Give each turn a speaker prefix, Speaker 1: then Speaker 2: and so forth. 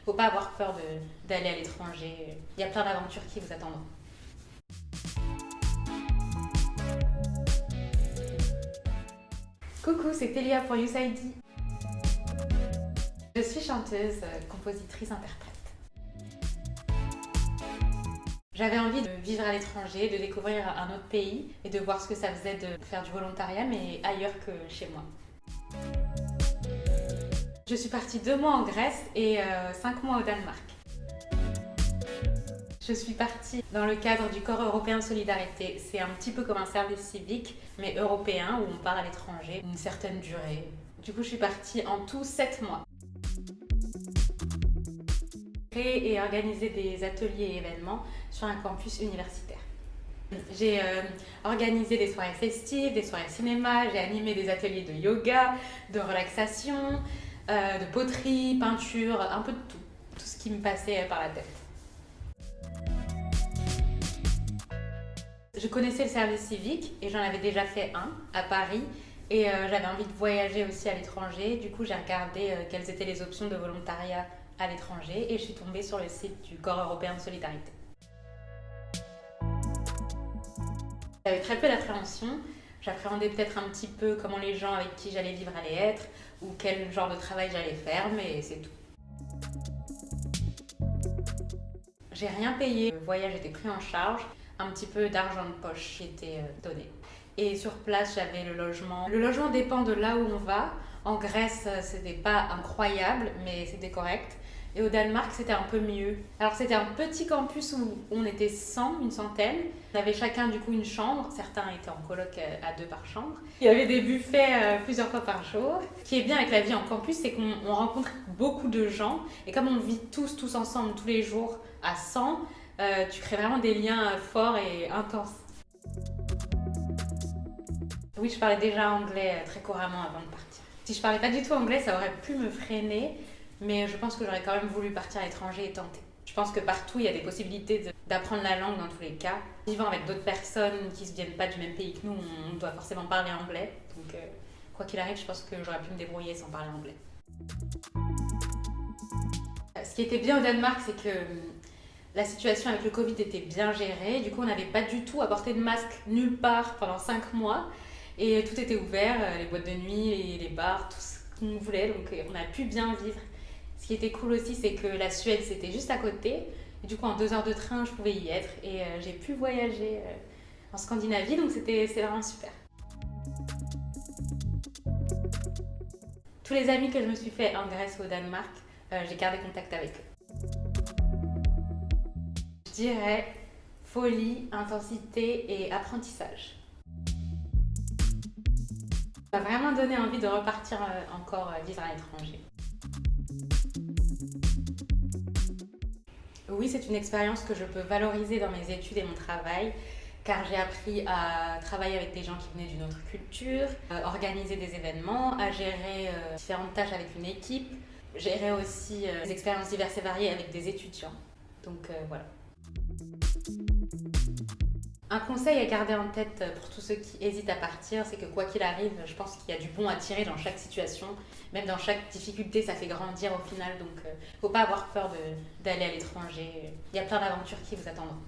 Speaker 1: Faut pas avoir peur d'aller à l'étranger. Il y a plein d'aventures qui vous attendent. Coucou, c'est Télia pour USAID. Je suis chanteuse, compositrice, interprète. J'avais envie de vivre à l'étranger, de découvrir un autre pays et de voir ce que ça faisait de faire du volontariat, mais ailleurs que chez moi. Je suis partie 2 mois en Grèce et 5 mois au Danemark. Je suis partie dans le cadre du Corps européen de solidarité. C'est un petit peu comme un service civique, mais européen, où on part à l'étranger une certaine durée. Du coup, je suis partie en tout 7 mois. Créer et organiser des ateliers et événements sur un campus universitaire. J'ai organisé des soirées festives, des soirées cinéma, j'ai animé des ateliers de yoga, de relaxation, de poterie, peinture, un peu de tout. Tout ce qui me passait par la tête. Je connaissais le service civique et j'en avais déjà fait un à Paris et j'avais envie de voyager aussi à l'étranger. Du coup, j'ai regardé quelles étaient les options de volontariat à l'étranger et je suis tombée sur le site du Corps européen de solidarité. J'avais très peu d'appréhension. J'appréhendais peut-être un petit peu comment les gens avec qui j'allais vivre allaient être ou quel genre de travail j'allais faire, mais c'est tout. J'ai rien payé, le voyage était pris en charge, un petit peu d'argent de poche qui était donné. Et sur place, j'avais le logement. Le logement dépend de là où on va. En Grèce, c'était pas incroyable, mais c'était correct. Et au Danemark, c'était un peu mieux. Alors c'était un petit campus où on était 100, une centaine. On avait chacun du coup une chambre. Certains étaient en coloc à 2 par chambre. Il y avait des buffets plusieurs fois par jour. Ce qui est bien avec la vie en campus, c'est qu'on rencontre beaucoup de gens. Et comme on vit tous ensemble, tous les jours, à 100, tu crées vraiment des liens forts et intenses. Oui, je parlais déjà anglais très couramment avant de partir. Si je parlais pas du tout anglais, ça aurait pu me freiner. Mais je pense que j'aurais quand même voulu partir à l'étranger et tenter. Je pense que partout, il y a des possibilités d'apprendre la langue dans tous les cas. Vivant avec d'autres personnes qui ne viennent pas du même pays que nous, on doit forcément parler anglais. Donc, quoi qu'il arrive, je pense que j'aurais pu me débrouiller sans parler anglais. Ce qui était bien au Danemark, c'est que la situation avec le Covid était bien gérée. Du coup, on n'avait pas du tout à porter de masque nulle part pendant 5 mois. Et tout était ouvert, les boîtes de nuit, les bars, tout ce qu'on voulait. Donc, on a pu bien vivre. Ce qui était cool aussi, c'est que la Suède, c'était juste à côté. Et du coup, en 2 heures de train, je pouvais y être. Et j'ai pu voyager en Scandinavie, donc c'est vraiment super. Tous les amis que je me suis fait en Grèce ou au Danemark, j'ai gardé contact avec eux. Je dirais folie, intensité et apprentissage. Ça m'a vraiment donné envie de repartir encore vivre à l'étranger. Oui, c'est une expérience que je peux valoriser dans mes études et mon travail, car j'ai appris à travailler avec des gens qui venaient d'une autre culture, à organiser des événements, à gérer différentes tâches avec une équipe, gérer aussi des expériences diverses et variées avec des étudiants. Donc voilà. Un conseil à garder en tête pour tous ceux qui hésitent à partir, c'est que quoi qu'il arrive, je pense qu'il y a du bon à tirer dans chaque situation. Même dans chaque difficulté, ça fait grandir au final. Donc, faut pas avoir peur d'aller à l'étranger. Il y a plein d'aventures qui vous attendront.